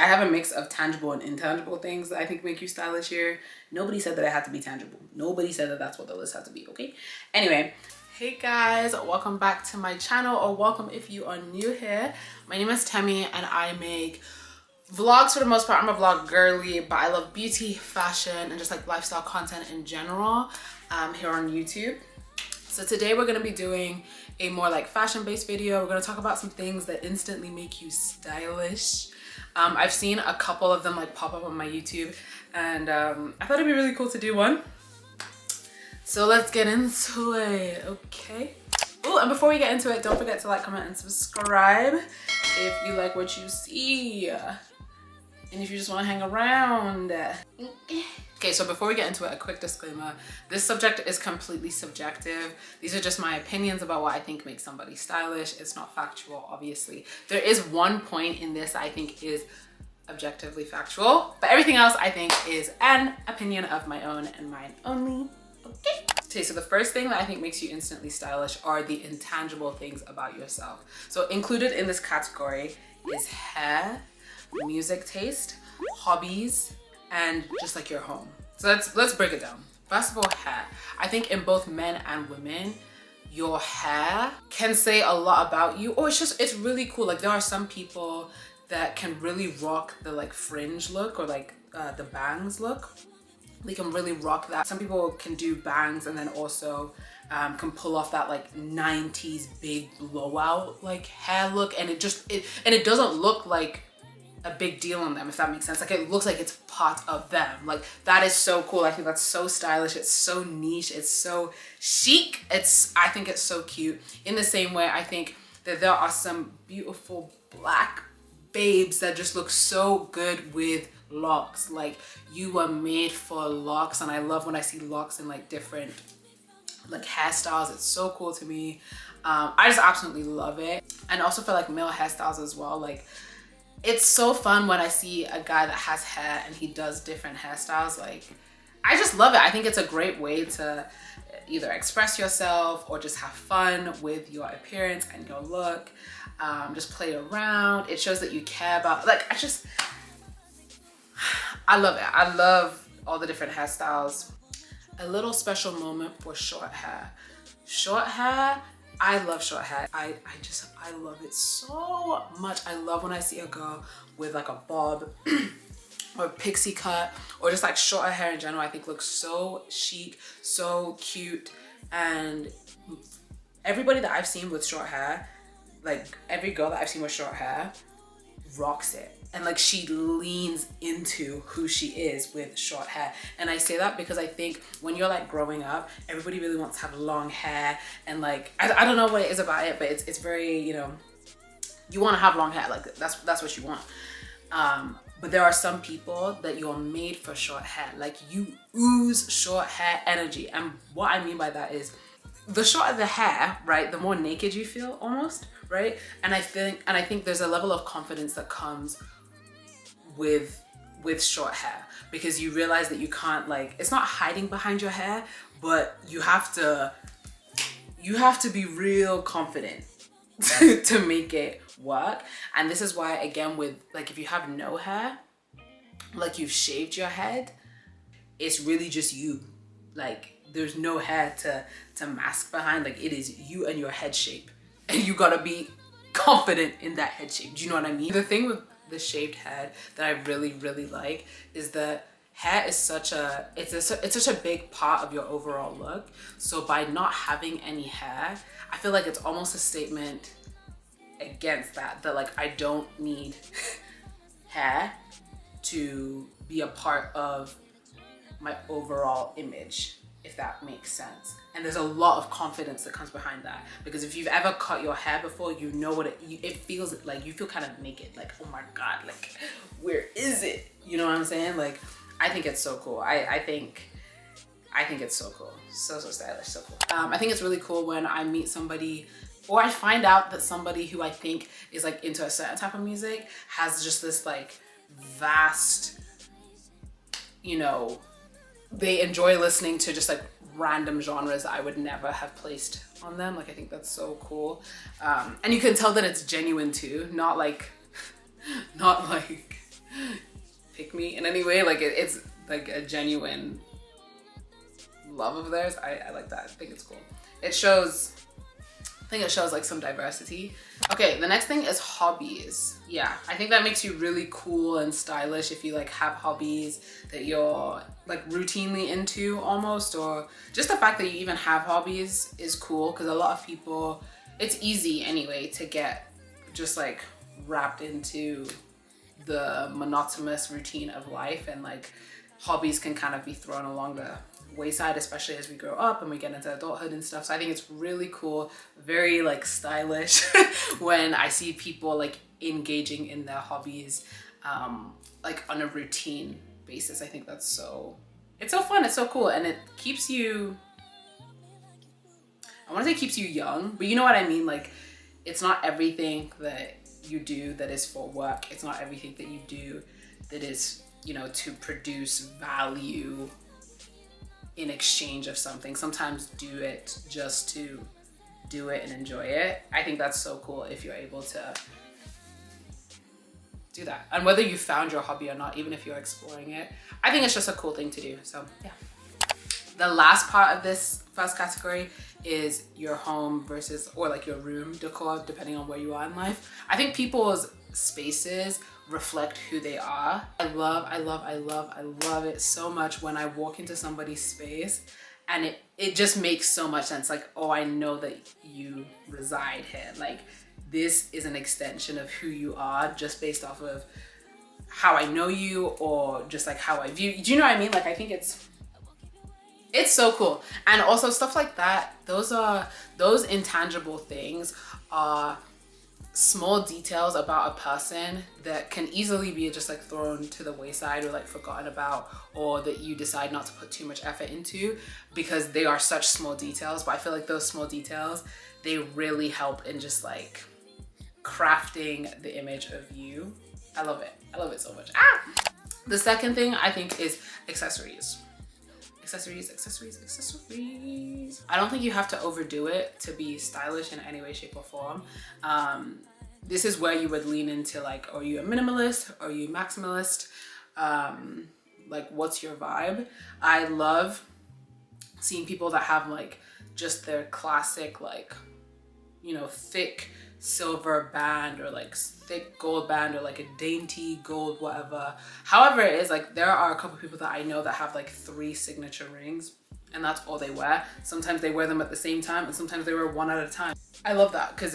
I have a mix of tangible and intangible things that I think make you stylish here. Nobody said that it had to be tangible. Nobody said that that's what the list had to be, okay? Anyway, hey guys, welcome back to my channel, or welcome if you are new here. My name is Temi and I make vlogs for the most part. I'm a vlog girly, but I love beauty, fashion, and just like lifestyle content in general here on YouTube. So today we're gonna be doing a more like fashion-based video. We're gonna talk about some things that instantly make you stylish. I've seen a couple of them like pop up on my YouTube, and I thought it'd be really cool to do one. So let's get into it, okay? Oh, and before we get into it, don't forget to like, comment, and subscribe if you like what you see. And if you just want to hang around. Okay, so before we get into it, a quick disclaimer. This subject is completely subjective. These are just my opinions about what I think makes somebody stylish. It's not factual, obviously. There is one point in this I think is objectively factual, but everything else I think is an opinion of my own and mine only. Okay, so the first thing that I think makes you instantly stylish are the intangible things about yourself. So included in this category is hair, music taste, hobbies, and just like your home. So let's break it down. First of all, hair. I think in both men and women, your hair can say a lot about you, or it's really cool. Like there are some people that can really rock the like fringe look, or like the bangs look. They can really rock that. Some people can do bangs and then also can pull off that like 90s big blowout like hair look, and it doesn't look like a big deal on them, if that makes sense. Like it looks like it's part of them. Like that is so cool. I think that's so stylish. It's so niche. It's so chic. I think it's so cute. In the same way, I think that there are some beautiful black babes that just look so good with locks. Like you were made for locks, and I love when I see locks in like different like hairstyles. It's so cool to me. I just absolutely love it. And also for like male hairstyles as well. Like it's so fun when I see a guy that has hair and he does different hairstyles. Like I just love it. I think it's a great way to either express yourself or just have fun with your appearance and your look. Just play around. It shows that you care about, like, I love it. I love all the different hairstyles. A little special moment for short hair. Short hair, I love short hair. I love it so much. I love when I see a girl with like a bob or a pixie cut, or just like shorter hair in general. I think looks so chic, so cute. And everybody that I've seen with short hair, like every girl that I've seen with short hair rocks it. And like she leans into who she is with short hair. And I say that because I think when you're like growing up, everybody really wants to have long hair, and like I don't know what it is about it, but it's very, you know, you want to have long hair. Like that's what you want. But there are some people that you're made for short hair. Like you ooze short hair energy. And what I mean by that is the shorter the hair, right, the more naked you feel almost, right? And I think there's a level of confidence that comes with short hair, because you realize that you can't, like, it's not hiding behind your hair, but you have to be real confident to make it work. And this is why, again, with like if you have no hair, like you've shaved your head, it's really just you. Like there's no hair to mask behind. Like it is you and your head shape, and you gotta be confident in that head shape. Do you know what I mean? The thing with the shaved head that I really like is that hair is such a big part of your overall look. So by not having any hair, I feel like it's almost a statement against that like I don't need hair to be a part of my overall image, if that makes sense. And there's a lot of confidence that comes behind that, because if you've ever cut your hair before, you know what it feels like. You feel kind of naked, like, oh my God, like where is it? You know what I'm saying? Like I think it's so cool. I think it's so cool. So stylish, so cool. I think it's really cool when I meet somebody, or I find out that somebody who I think is like into a certain type of music has just this like vast, you know, they enjoy listening to just like random genres that I would never have placed on them. Like I think that's so cool. And you can tell that it's genuine too, not like pick me in any way. Like it's like a genuine love of theirs. I like that. I think it's cool. I think it shows like some diversity. Okay, the next thing is hobbies. Yeah, I think that makes you really cool and stylish if you like have hobbies that you're like routinely into almost, or just the fact that you even have hobbies is cool, because a lot of people, it's easy anyway to get just like wrapped into the monotonous routine of life, and like hobbies can kind of be thrown along the wayside, especially as we grow up and we get into adulthood and stuff. So I think it's really cool, very like stylish when I see people like engaging in their hobbies like on a routine basis. I think that's it's so fun, it's so cool, and it keeps you, I want to say keeps you young, but you know what I mean? Like it's not everything that you do that is for work. It's not everything that you do that is, you know, to produce value in exchange of something. Sometimes do it just to do it and enjoy it. I think that's so cool if you're able to do that. And whether you found your hobby or not, even if you're exploring it, I think it's just a cool thing to do. So yeah. The last part of this first category is your home versus, or like your room decor, depending on where you are in life. I think people's spaces reflect who they are. I love it so much when I walk into somebody's space and it just makes so much sense. Like, oh, I know that you reside here. Like this is an extension of who you are, just based off of how I know you, or just like how I view you. Do you know what I mean? Like I think it's so cool. And also stuff like that, those intangible things are small details about a person that can easily be just like thrown to the wayside or like forgotten about, or that you decide not to put too much effort into because they are such small details. But I feel like those small details, they really help in just like crafting the image of you. I love it. I love it so much. The second thing I think is accessories. Accessories. I don't think you have to overdo it to be stylish in any way, shape, or form. This is where you would lean into like, are you a minimalist? Are you maximalist? Like, what's your vibe? I love seeing people that have like just their classic, like, you know, thick silver band, or like thick gold band, or like a dainty gold whatever. However it is, like there are a couple people that I know that have like 3 signature rings and that's all they wear. Sometimes they wear them at the same time and sometimes they wear one at a time. I love that because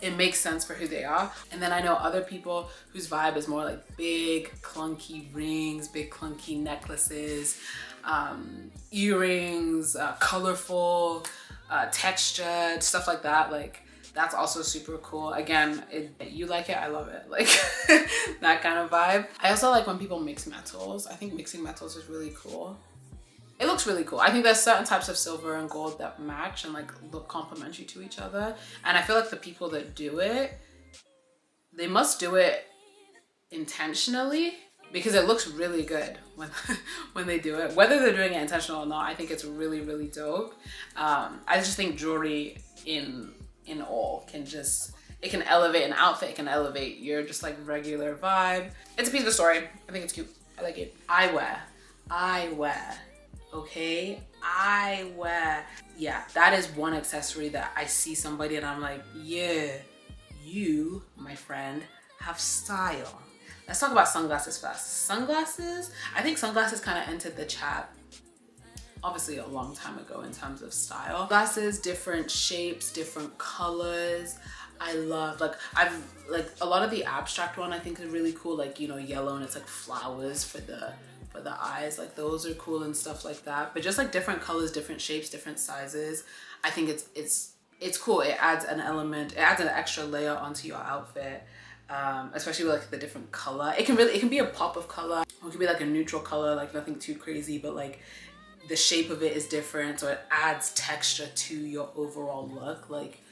it makes sense for who they are. And then I know other people whose vibe is more like big clunky rings, big clunky necklaces, earrings, colorful, textured, stuff like that. Like that's also super cool. Again, you like it, I love it. Like that kind of vibe. I also like when people mix metals. I think mixing metals is really cool. It looks really cool. I think there's certain types of silver and gold that match and like look complementary to each other. And I feel like the people that do it, they must do it intentionally, because it looks really good when they do it. Whether they're doing it intentional or not, I think it's really, really dope. I just think jewelry in all it can elevate an outfit, it can elevate your just like regular vibe. It's a piece of the story. I think it's cute. I like it. Eyewear. Okay, eyewear. Yeah, that is one accessory that I see somebody and I'm like, yeah, you, my friend, have style. Let's talk about sunglasses first. Sunglasses, I think sunglasses kind of entered the chat obviously a long time ago in terms of style. Glasses, different shapes, different colors. I love, like, a lot of the abstract one I think is really cool, like, you know, yellow and it's like flowers for the eyes. Like those are cool and stuff like that. But just like different colors, different shapes, different sizes. I think it's cool. It adds an element, it adds an extra layer onto your outfit. Especially with like the different color. It can be a pop of color, or it can be like a neutral color, like nothing too crazy, but like the shape of it is different, so it adds texture to your overall look. Like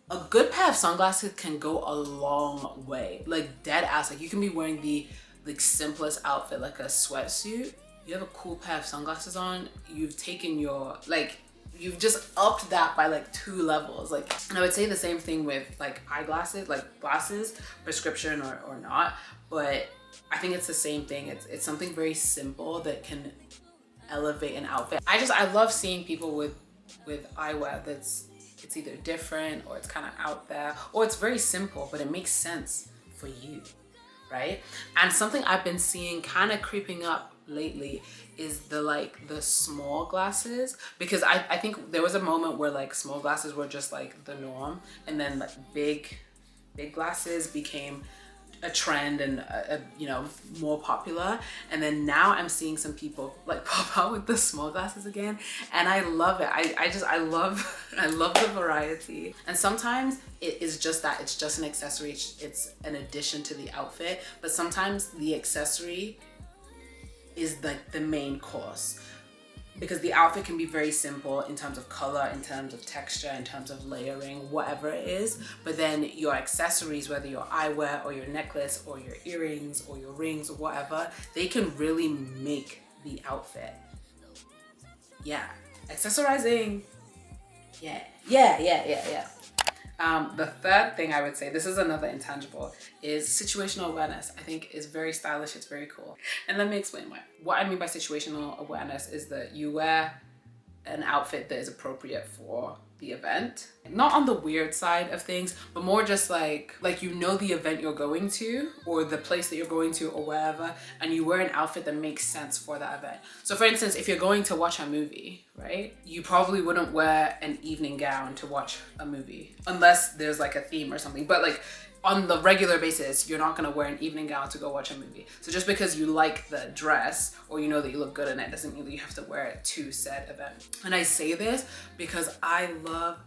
a good pair of sunglasses can go a long way. Like dead ass, like you can be wearing the like simplest outfit, like a sweatsuit. You have a cool pair of sunglasses on, you've taken your, like, you've just upped that by like 2 levels. Like, and I would say the same thing with like eyeglasses, like glasses, prescription or not, but I think it's the same thing. It's something very simple that can elevate an outfit. I love seeing people with eyewear that's, it's either different or it's kind of out there, or it's very simple, but it makes sense for you, right? And something I've been seeing kind of creeping up lately is the small glasses, because I think there was a moment where like small glasses were just like the norm, and then like big glasses became a trend and you know, more popular. And then now I'm seeing some people like pop out with the small glasses again, and I love it. I love the variety. And sometimes it is just that, it's just an accessory, it's an addition to the outfit, but sometimes the accessory is like the main course, because the outfit can be very simple in terms of color, in terms of texture, in terms of layering, whatever it is. But then your accessories, whether your eyewear or your necklace or your earrings or your rings or whatever, they can really make the outfit. Yeah, accessorizing. Yeah. The third thing I would say, this is another intangible, is situational awareness. I think is very stylish, it's very cool. And let me explain why. What I mean by situational awareness is that you wear an outfit that is appropriate for the event. Not on the weird side of things, but more just like you know the event you're going to, or the place that you're going to, or wherever, and you wear an outfit that makes sense for that event. So for instance, if you're going to watch a movie, right, you probably wouldn't wear an evening gown to watch a movie unless there's like a theme or something. But like on the regular basis, you're not gonna wear an evening gown to go watch a movie. So just because you like the dress or you know that you look good in it doesn't mean that you have to wear it to said event. And I say this because I love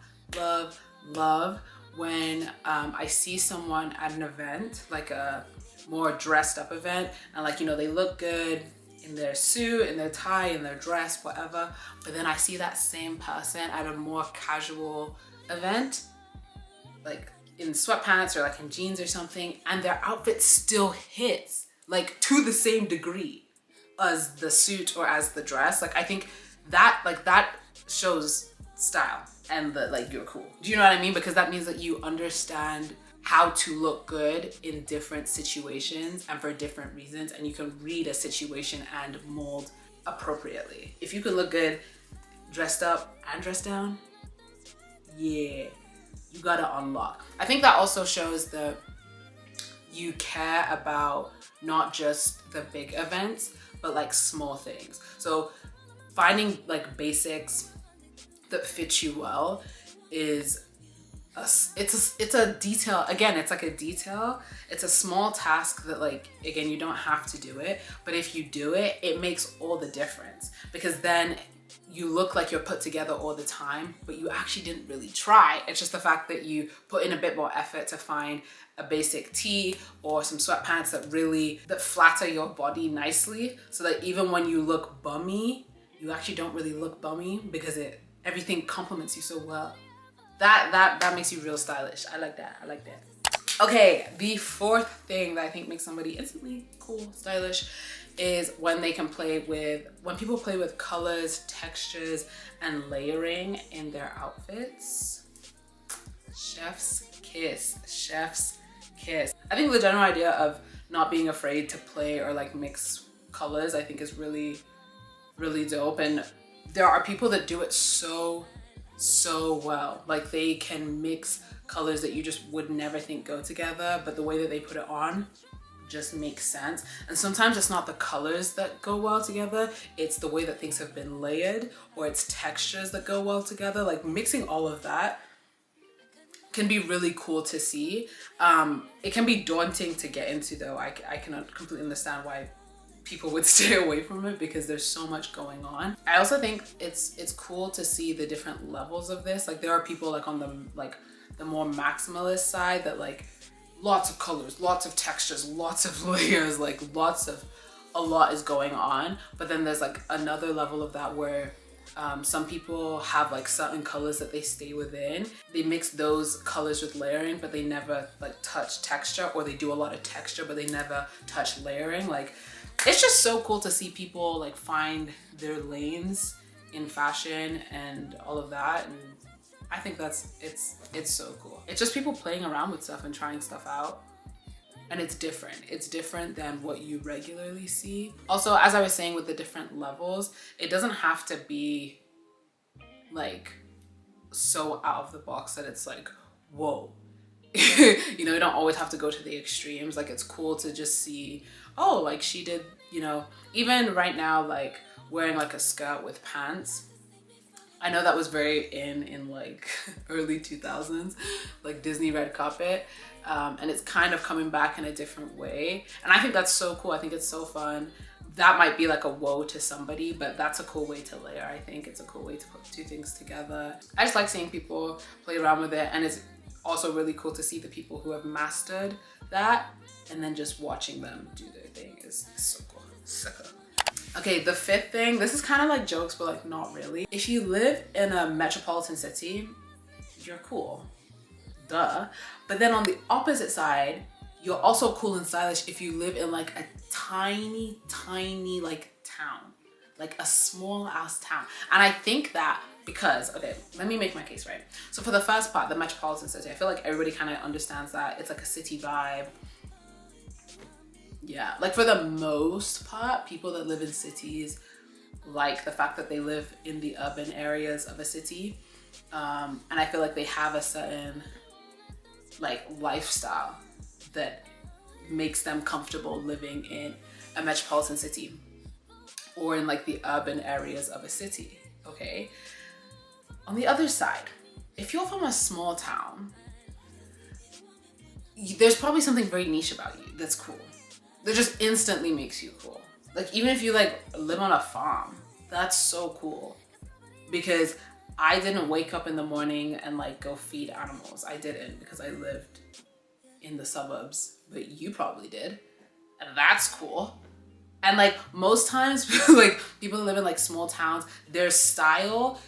when I see someone at an event, like a more dressed up event, and like, you know, they look good in their suit, in their tie, in their dress, whatever, but then I see that same person at a more casual event, like in sweatpants or like in jeans or something, and their outfit still hits like to the same degree as the suit or as the dress. Like I think that shows style and that like you're cool. Do you know what I mean? Because that means that you understand how to look good in different situations and for different reasons, and you can read a situation and mold appropriately. If you can look good dressed up and dressed down, yeah, you gotta unlock. I think that also shows that you care about not just the big events, but like small things. So finding like basics that fit you well is it's a detail. Again, it's like a detail. It's a small task that like, again, you don't have to do it, but if you do it, it makes all the difference, because then you look like you're put together all the time, but you actually didn't really try. It's just the fact that you put in a bit more effort to find a basic tee or some sweatpants that flatter your body nicely, so that even when you look bummy, you actually don't really look bummy because everything complements you so well. That makes you real stylish. I like that. Okay, the fourth thing that I think makes somebody instantly cool, stylish, is when people play with colors, textures, and layering in their outfits. Chef's kiss. I think the general idea of not being afraid to play or like mix colors, I think is really, really dope. And there are people that do it so well. Like they can mix colors that you just would never think go together, but the way that they put it on just makes sense. And sometimes it's not the colors that go well together, it's the way that things have been layered, or it's textures that go well together. Like mixing all of that can be really cool to see. It can be daunting to get into though. I can completely understand why people would stay away from it, because there's so much going on. I also think it's cool to see the different levels of this. Like there are people like on the more maximalist side that like lots of colors, lots of textures, lots of layers, like a lot is going on. But then there's like another level of that where some people have like certain colors that they stay within. They mix those colors with layering, but they never like touch texture, or they do a lot of texture, but they never touch layering. Like it's just so cool to see people like find their lanes in fashion and all of that. And I think it's so cool. It's just people playing around with stuff and trying stuff out. And it's different. It's different than what you regularly see. Also, as I was saying with the different levels, it doesn't have to be like so out of the box that it's like, whoa. You know, you don't always have to go to the extremes. Like, it's cool to just see, oh, like she did, you know, even right now, like wearing like a skirt with pants. I know that was very in like early 2000s, like Disney red carpet. And it's kind of coming back in a different way. And I think that's so cool. I think it's so fun. That might be like a whoa to somebody, but that's a cool way to layer. I think it's a cool way to put two things together. I just like seeing people play around with it. And it's also really cool to see the people who have mastered that and then just watching them do their thing is so cool. So cool. Okay, the fifth thing, this is kind of like jokes, but like not really. If you live in a metropolitan city, you're cool. Duh. But then on the opposite side, you're also cool and stylish if you live in like a tiny like town, like a small ass town. And I think that because, okay, let me make my case, right? So for the first part, the metropolitan city, I feel like everybody kind of understands that it's like a city vibe. Yeah, like for the most part, people that live in cities like the fact that they live in the urban areas of a city. And I feel like they have a certain like lifestyle that makes them comfortable living in a metropolitan city or in like the urban areas of a city, okay? On the other side, if you're from a small town, there's probably something very niche about you that's cool. That just instantly makes you cool. Like even if you like live on a farm, that's so cool. Because I didn't wake up in the morning and like go feed animals. I didn't because I lived in the suburbs, but you probably did. And that's cool. And like most times, like people that live in like small towns, their style,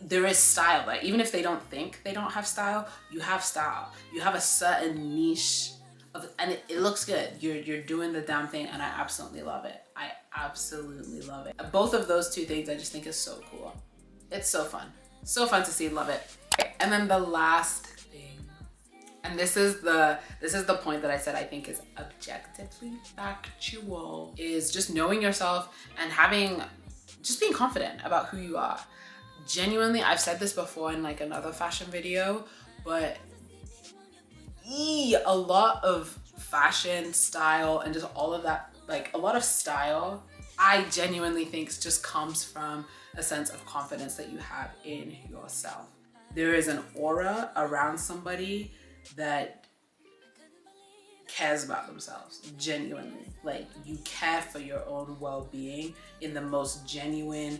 there is style. Like even if they don't think they don't have style, you have style. You have a certain niche and it looks good. You're doing the damn thing, and I absolutely love it. I absolutely love it. Both of those two things I just think is so cool. It's so fun. So fun to see, love it. Okay, and then the last thing, and this is the point that I said I think is objectively factual, is just knowing yourself and just being confident about who you are. Genuinely, I've said this before in like another fashion video, but a lot of fashion style and just all of that, like a lot of style, I genuinely think just comes from a sense of confidence that you have in yourself. There is an aura around somebody that cares about themselves, genuinely. Like you care for your own well-being in the most genuine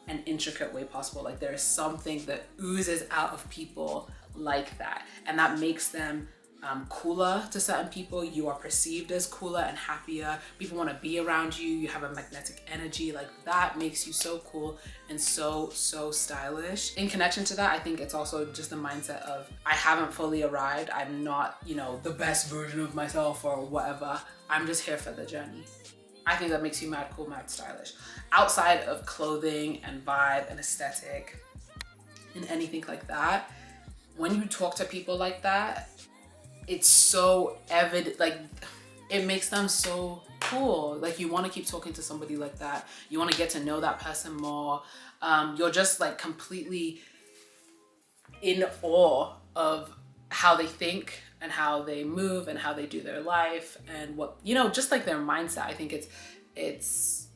and intricate way possible. Like there is something that oozes out of people like that, and that makes them cooler to certain people. You are perceived as cooler and happier. People want to be around you. You have a magnetic energy. Like that makes you so cool and so stylish. In connection to that, I think it's also just the mindset of I haven't fully arrived. I'm not, you know, the best version of myself or whatever. I'm just here for the journey. I think that makes you mad cool, mad stylish. Outside of clothing and vibe and aesthetic and anything like that, when you talk to people like that, it's so evident, like it makes them so cool. Like you want to keep talking to somebody like that. You want to get to know that person more. You're just like completely in awe of how they think and how they move and how they do their life and what, you know, just like their mindset. I think it's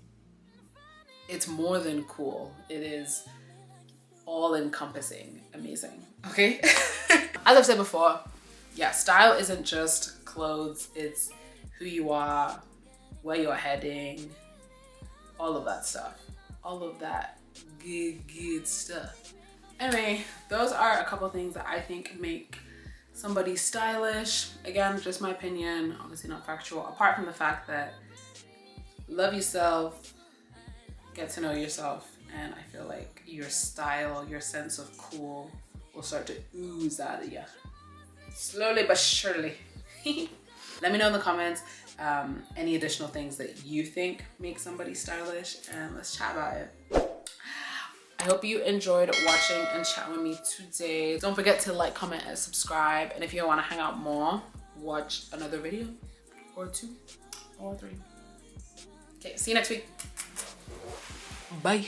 more than cool. It is all encompassing, amazing. Okay. As I've said before, yeah, style isn't just clothes, it's who you are, where you're heading, all of that stuff. All of that good stuff. Anyway, those are a couple things that I think make somebody stylish. Again, just my opinion, obviously not factual, apart from the fact that love yourself, get to know yourself, and I feel like your style, your sense of cool will start to ooze out of you. Slowly but surely. Let me know in the comments any additional things that you think make somebody stylish, and let's chat about it. hope you enjoyed watching and chatting with me today. Don't forget to like, comment, and subscribe. And if you want to hang out more, watch another video or 2 or 3. Okay, see you next week. Bye.